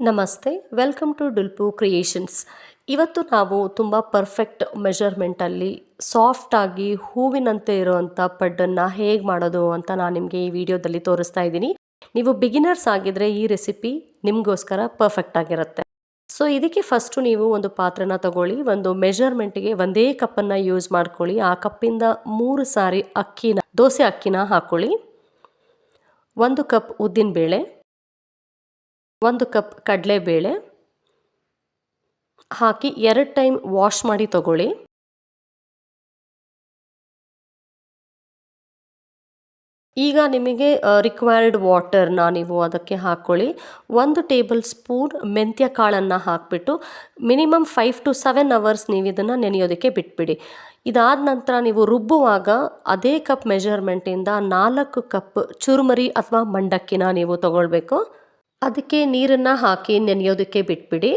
ನಮಸ್ತೆ, welcome to ಡುಲ್ಪು creations. ಇವತ್ತು ನಾವು ತುಂಬ ಪರ್ಫೆಕ್ಟ್ ಮೆಷರ್ಮೆಂಟಲ್ಲಿ ಸಾಫ್ಟಾಗಿ ಹೂವಿನಂತೆ ಇರುವಂಥ ಪಡ್ಡನ್ನು ಹೇಗೆ ಮಾಡೋದು ಅಂತ ನಾನು ನಿಮಗೆ ಈ ವಿಡಿಯೋದಲ್ಲಿ ತೋರಿಸ್ತಾ ಇದ್ದೀನಿ. ನೀವು ಬಿಗಿನರ್ಸ್ ಆಗಿದ್ರೆ ಈ ರೆಸಿಪಿ ನಿಮಗೋಸ್ಕರ ಪರ್ಫೆಕ್ಟ್ ಆಗಿರುತ್ತೆ. ಸೊ ಇದಕ್ಕೆ ಫಸ್ಟು ನೀವು ಒಂದು ಪಾತ್ರೆನ ತಗೊಳ್ಳಿ, ಒಂದು ಮೆಷರ್ಮೆಂಟ್ಗೆ ಒಂದೇ ಕಪ್ಪನ್ನು ಯೂಸ್ ಮಾಡ್ಕೊಳ್ಳಿ. ಆ ಕಪ್ಪಿಂದ 3 ಸಾರಿ ದೋಸೆ ಅಕ್ಕಿನ ಹಾಕ್ಕೊಳ್ಳಿ. 1 ಕಪ್ ಉದ್ದಿನಬೇಳೆ, 1 ಕಪ್ ಕಡಲೆಬೇಳೆ ಹಾಕಿ 2 ಟೈಮ್ ವಾಶ್ ಮಾಡಿ ತಗೊಳ್ಳಿ. ಈಗ ನಿಮಗೆ ರಿಕ್ವೈರ್ಡ್ ವಾಟರ್ನ ನೀವು ಅದಕ್ಕೆ ಹಾಕ್ಕೊಳ್ಳಿ. 1 ಟೇಬಲ್ ಸ್ಪೂನ್ ಮೆಂತ್ಯ ಕಾಳನ್ನು ಹಾಕಿಬಿಟ್ಟು ಮಿನಿಮಮ್ 5 to 7 ಅವರ್ಸ್ ನೀವು ಇದನ್ನು ನೆನೆಯೋದಕ್ಕೆ ಬಿಟ್ಬಿಡಿ. ಇದಾದ ನಂತರ ನೀವು ರುಬ್ಬುವಾಗ ಅದೇ ಕಪ್ ಮೆಷರ್ಮೆಂಟಿಂದ 4 ಕಪ್ ಚುರುಮರಿ ಅಥವಾ ಮಂಡಕ್ಕಿನ ನೀವು ತಗೊಳ್ಬೇಕು. ಅದಕ್ಕೆ ನೀರನ್ನು ಹಾಕಿ ನೆನೆಯೋದಕ್ಕೆ ಬಿಟ್ಬಿಡಿ.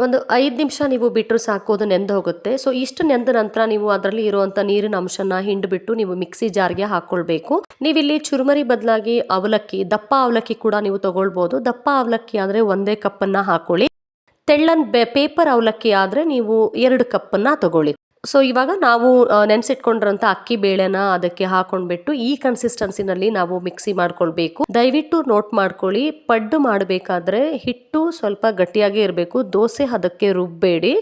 ಒಂದು 5 ನಿಮಿಷ ನೀವು ಬಿಟ್ಟರು ಸಾಕು, ಅದು ನೆಂದು ಹೋಗುತ್ತೆ. ಸೊ ಇಷ್ಟು ನೆಂದ ನಂತರ ನೀವು ಅದರಲ್ಲಿ ಇರುವಂಥ ನೀರಿನ ಅಂಶನ ಹಿಂಡ್ಬಿಟ್ಟು ನೀವು ಮಿಕ್ಸಿ ಜಾರ್ಗೆ ಹಾಕ್ಕೊಳ್ಬೇಕು. ನೀವಿಲ್ಲಿ ಚುರುಮರಿ ಬದಲಾಗಿ ಅವಲಕ್ಕಿ, ದಪ್ಪ ಅವಲಕ್ಕಿ ಕೂಡ ನೀವು ತಗೊಳ್ಬೋದು. ದಪ್ಪ ಅವಲಕ್ಕಿ ಆದರೆ 1 ಕಪ್ಪನ್ನು ಹಾಕ್ಕೊಳ್ಳಿ. ತೆಳ್ಳನ್ ಪೇಪರ್ ಅವಲಕ್ಕಿ ಆದರೆ ನೀವು 2 ಕಪ್ಪನ್ನು ತಗೊಳ್ಳಿ. ಸೊ ಇವಾಗ ನಾವು ನೆನೆಸಿಟ್ಕೊಂಡಿರೋಂಥ ಅಕ್ಕಿ ಬೇಳೆನ ಅದಕ್ಕೆ ಹಾಕೊಂಡ್ಬಿಟ್ಟು ಈ ಕನ್ಸಿಸ್ಟೆನ್ಸಿನಲ್ಲಿ ನಾವು ಮಿಕ್ಸಿ ಮಾಡ್ಕೊಳ್ಬೇಕು. ದಯವಿಟ್ಟು ನೋಟ್ ಮಾಡ್ಕೊಳ್ಳಿ, ಪಡ್ಡು ಮಾಡಬೇಕಾದ್ರೆ ಹಿಟ್ಟು ಸ್ವಲ್ಪ ಗಟ್ಟಿಯಾಗೇ ಇರಬೇಕು. ದೋಸೆ ಅದಕ್ಕೆ ರುಬ್ಬೇಡಿ,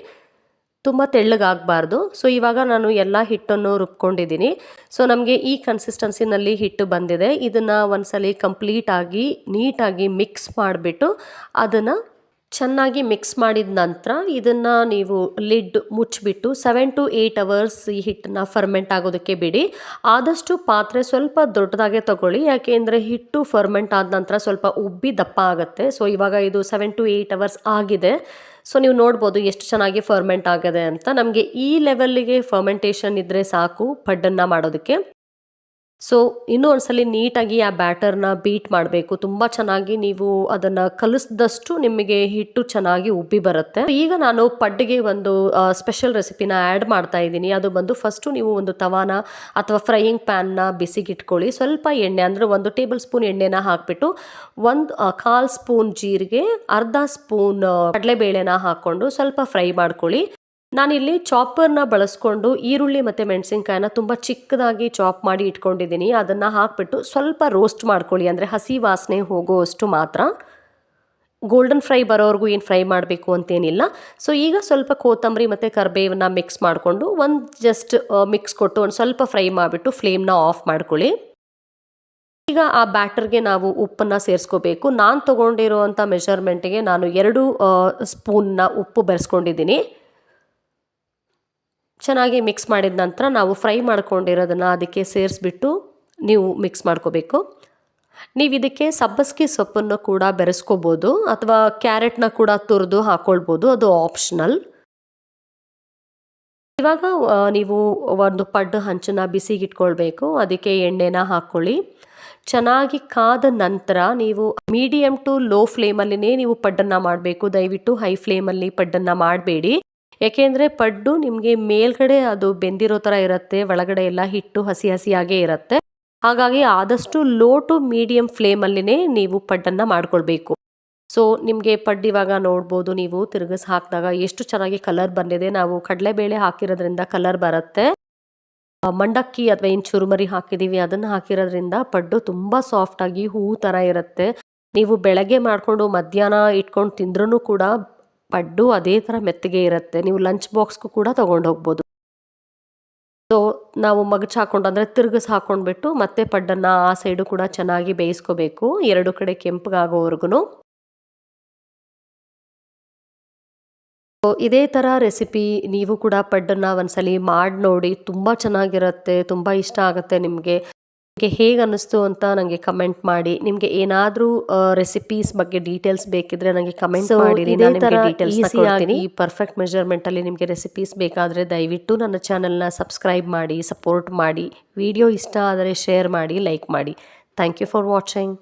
ತುಂಬ ತೆಳ್ಳಗಾಗಬಾರ್ದು. ಸೊ ಇವಾಗ ನಾನು ಎಲ್ಲ ಹಿಟ್ಟನ್ನು ರುಬ್ಕೊಂಡಿದ್ದೀನಿ. ಸೊ ನಮಗೆ ಈ ಕನ್ಸಿಸ್ಟೆನ್ಸಿನಲ್ಲಿ ಹಿಟ್ಟು ಬಂದಿದೆ. ಇದನ್ನು ಒಂದ್ಸಲಿ ಕಂಪ್ಲೀಟಾಗಿ ನೀಟಾಗಿ ಮಿಕ್ಸ್ ಮಾಡಿಬಿಟ್ಟು ಅದನ್ನು ಚೆನ್ನಾಗಿ ಮಿಕ್ಸ್ ಮಾಡಿದ ನಂತರ ಇದನ್ನು ನೀವು ಲಿಡ್ ಮುಚ್ಚಿಬಿಟ್ಟು 7 to 8 ಅವರ್ಸ್ ಈ ಹಿಟ್ಟನ್ನ ಫರ್ಮೆಂಟ್ ಆಗೋದಕ್ಕೆ ಬಿಡಿ. ಆದಷ್ಟು ಪಾತ್ರೆ ಸ್ವಲ್ಪ ದೊಡ್ಡದಾಗೆ ತಗೊಳ್ಳಿ, ಯಾಕೆಂದರೆ ಹಿಟ್ಟು ಫರ್ಮೆಂಟ್ ಆದ ನಂತರ ಸ್ವಲ್ಪ ಉಬ್ಬಿ ದಪ್ಪ ಆಗುತ್ತೆ. ಸೊ ಇವಾಗ ಇದು 7 to 8 ಅವರ್ಸ್ ಆಗಿದೆ. ಸೊ ನೀವು ನೋಡ್ಬೋದು ಎಷ್ಟು ಚೆನ್ನಾಗಿ ಫರ್ಮೆಂಟ್ ಆಗಿದೆ ಅಂತ. ನಮಗೆ ಈ ಲೆವೆಲ್ಲಿಗೆ ಫರ್ಮೆಂಟೇಷನ್ ಇದ್ದರೆ ಸಾಕು ಪಡ್ಡನ್ನು ಮಾಡೋದಕ್ಕೆ. ಸೊ ಇನ್ನೂ ಒಂದ್ಸಲಿ ನೀಟಾಗಿ ಆ ಬ್ಯಾಟರ್ನ ಬೀಟ್ ಮಾಡಬೇಕು. ತುಂಬ ಚೆನ್ನಾಗಿ ನೀವು ಅದನ್ನು ಕಲಿಸಿದಷ್ಟು ನಿಮಗೆ ಹಿಟ್ಟು ಚೆನ್ನಾಗಿ ಉಬ್ಬಿ ಬರುತ್ತೆ. ಈಗ ನಾನು ಪಡ್ಡಿಗೆ ಒಂದು ಸ್ಪೆಷಲ್ ರೆಸಿಪಿನ ಆ್ಯಡ್ ಮಾಡ್ತಾ ಇದ್ದೀನಿ. ಅದು ಬಂದು ಫಸ್ಟು ನೀವು ಒಂದು ತವಾನ ಅಥವಾ ಫ್ರೈಯಿಂಗ್ ಪ್ಯಾನ್ನ ಬಿಸಿಗಿಟ್ಕೊಳ್ಳಿ. ಸ್ವಲ್ಪ ಎಣ್ಣೆ ಅಂದರೆ 1 ಟೇಬಲ್ ಸ್ಪೂನ್ ಎಣ್ಣೆನ ಹಾಕಿಬಿಟ್ಟು 1/4 ಸ್ಪೂನ್ ಜೀರಿಗೆ, ಅರ್ಧ ಸ್ಪೂನ್ ಕಡಲೆಬೇಳೆನ ಹಾಕ್ಕೊಂಡು ಸ್ವಲ್ಪ ಫ್ರೈ ಮಾಡ್ಕೊಳ್ಳಿ. ನಾನಿಲ್ಲಿ ಚಾಪರ್ನ ಬಳಸ್ಕೊಂಡು ಈರುಳ್ಳಿ ಮತ್ತು ಮೆಣಸಿನ್ಕಾಯಿನ ತುಂಬ ಚಿಕ್ಕದಾಗಿ ಚಾಪ್ ಮಾಡಿ ಇಟ್ಕೊಂಡಿದ್ದೀನಿ. ಅದನ್ನು ಹಾಕ್ಬಿಟ್ಟು ಸ್ವಲ್ಪ ರೋಸ್ಟ್ ಮಾಡ್ಕೊಳ್ಳಿ, ಅಂದರೆ ಹಸಿ ವಾಸನೆ ಹೋಗೋವಷ್ಟು ಮಾತ್ರ. ಗೋಲ್ಡನ್ ಫ್ರೈ ಬರೋವರೆಗೂ ಏನು ಫ್ರೈ ಮಾಡಬೇಕು ಅಂತೇನಿಲ್ಲ. ಸೊ ಈಗ ಸ್ವಲ್ಪ ಕೊತ್ತಂಬರಿ ಮತ್ತು ಕರಿಬೇವನ್ನ ಮಿಕ್ಸ್ ಮಾಡಿಕೊಂಡು ಜಸ್ಟ್ ಮಿಕ್ಸ್ ಕೊಟ್ಟು ಒಂದು ಸ್ವಲ್ಪ ಫ್ರೈ ಮಾಡಿಬಿಟ್ಟು ಫ್ಲೇಮ್ನ ಆಫ್ ಮಾಡ್ಕೊಳ್ಳಿ. ಈಗ ಆ ಬ್ಯಾಟರ್ಗೆ ನಾವು ಉಪ್ಪನ್ನು ಸೇರಿಸ್ಕೋಬೇಕು. ನಾನು ತೊಗೊಂಡಿರುವಂಥ ಮೆಷರ್ಮೆಂಟಿಗೆ ನಾನು 2 ಸ್ಪೂನ್ನ ಉಪ್ಪು ಬೆರೆಸ್ಕೊಂಡಿದ್ದೀನಿ. ಚೆನ್ನಾಗಿ ಮಿಕ್ಸ್ ಮಾಡಿದ ನಂತರ ನಾವು ಫ್ರೈ ಮಾಡ್ಕೊಂಡಿರೋದನ್ನು ಅದಕ್ಕೆ ಸೇರಿಸ್ಬಿಟ್ಟು ನೀವು ಮಿಕ್ಸ್ ಮಾಡ್ಕೋಬೇಕು. ನೀವು ಇದಕ್ಕೆ ಸಬ್ಬಸಿಗೆ ಸೊಪ್ಪನ್ನು ಕೂಡ ಬೆರೆಸ್ಕೋಬೋದು ಅಥವಾ ಕ್ಯಾರೆಟ್ನ ಕೂಡ ತುರಿದು ಹಾಕ್ಕೊಳ್ಬೋದು, ಅದು ಆಪ್ಷನಲ್. ಇವಾಗ ನೀವು ಒಂದು ಪಡ್ಡು ಹಂಚನ್ನು ಬಿಸಿಗಿಟ್ಕೊಳ್ಬೇಕು. ಅದಕ್ಕೆ ಎಣ್ಣೆನ ಹಾಕ್ಕೊಳ್ಳಿ. ಚೆನ್ನಾಗಿ ಕಾದ ನಂತರ ನೀವು ಮೀಡಿಯಮ್ ಟು ಲೋ ಫ್ಲೇಮಲ್ಲಿನೇ ನೀವು ಪಡ್ಡನ್ನು ಮಾಡಬೇಕು. ದಯವಿಟ್ಟು ಹೈ ಫ್ಲೇಮಲ್ಲಿ ಪಡ್ಡನ್ನು ಮಾಡಬೇಡಿ, ಯಾಕೆಂದರೆ ಪಡ್ಡು ನಿಮಗೆ ಮೇಲ್ಗಡೆ ಅದು ಬೆಂದಿರೋ ಥರ ಇರುತ್ತೆ, ಒಳಗಡೆ ಎಲ್ಲ ಹಿಟ್ಟು ಹಸಿ ಹಸಿಯಾಗೇ ಇರುತ್ತೆ. ಹಾಗಾಗಿ ಆದಷ್ಟು ಲೋ ಟು ಮೀಡಿಯಮ್ ಫ್ಲೇಮಲ್ಲಿನೇ ನೀವು ಪಡ್ಡನ್ನು ಮಾಡ್ಕೊಳ್ಬೇಕು. ಸೊ ನಿಮಗೆ ಪಡ್ಡು ಇವಾಗ ನೋಡ್ಬೋದು, ನೀವು ತಿರುಗಿಸಿ ಹಾಕಿದಾಗ ಎಷ್ಟು ಚೆನ್ನಾಗಿ ಕಲರ್ ಬಂದಿದೆ. ನಾವು ಕಡಲೆಬೇಳೆ ಹಾಕಿರೋದ್ರಿಂದ ಕಲರ್ ಬರುತ್ತೆ. ಮಂಡಕ್ಕಿ ಅಥವಾ ಏನು ಚುರುಮರಿ ಹಾಕಿದ್ದೀವಿ ಅದನ್ನು ಹಾಕಿರೋದ್ರಿಂದ ಪಡ್ಡು ತುಂಬ ಸಾಫ್ಟಾಗಿ ಹೂವು ಥರ ಇರುತ್ತೆ. ನೀವು ಬೆಳಗ್ಗೆ ಮಾಡಿಕೊಂಡು ಮಧ್ಯಾಹ್ನ ಇಟ್ಕೊಂಡು ತಿಂದ್ರೂ ಕೂಡ ಪಡ್ಡು ಅದೇ ಥರ ಮೆತ್ತಗೆ ಇರುತ್ತೆ. ನೀವು ಲಂಚ್ ಬಾಕ್ಸ್ಗೂ ಕೂಡ ತೊಗೊಂಡು ಹೋಗ್ಬೋದು. ಸೊ ನಾವು ಮಗಚ್ ಹಾಕ್ಕೊಂಡು ಅಂದರೆ ತಿರುಗಿಸಿ ಹಾಕ್ಕೊಂಡ್ಬಿಟ್ಟು ಮತ್ತೆ ಪಡ್ಡನ್ನು ಆ ಸೈಡು ಕೂಡ ಚೆನ್ನಾಗಿ ಬೇಯಿಸ್ಕೋಬೇಕು, 2 ಕಡೆ ಕೆಂಪಗಾಗೋವರೆಗೂ. ಸೊ ಇದೇ ಥರ ರೆಸಿಪಿ ನೀವು ಕೂಡ ಪಡ್ಡನ್ನು ಒಂದ್ಸಲಿ ಮಾಡಿ ನೋಡಿ, ತುಂಬ ಚೆನ್ನಾಗಿರುತ್ತೆ, ತುಂಬ ಇಷ್ಟ ಆಗುತ್ತೆ ನಿಮಗೆ. ಹೇಗೆ ಅನ್ನಿಸ್ತು ಅಂತ ನನಗೆ ಕಮೆಂಟ್ ಮಾಡಿ. ನಿಮಗೆ ಏನಾದರೂ ರೆಸಿಪೀಸ್ ಬಗ್ಗೆ ಡೀಟೇಲ್ಸ್ ಬೇಕಿದ್ರೆ ನನಗೆ ಕಮೆಂಟ್ ಮಾಡಿರಿ. ಈ ಪರ್ಫೆಕ್ಟ್ ಮೆಷರ್ಮೆಂಟಲ್ಲಿ ನಿಮಗೆ ರೆಸಿಪೀಸ್ ಬೇಕಾದರೆ ದಯವಿಟ್ಟು ನನ್ನ ಚಾನಲ್ನ ಸಬ್ಸ್ಕ್ರೈಬ್ ಮಾಡಿ, ಸಪೋರ್ಟ್ ಮಾಡಿ. ವಿಡಿಯೋ ಇಷ್ಟ ಆದರೆ ಶೇರ್ ಮಾಡಿ, ಲೈಕ್ ಮಾಡಿ. Thank you for watching.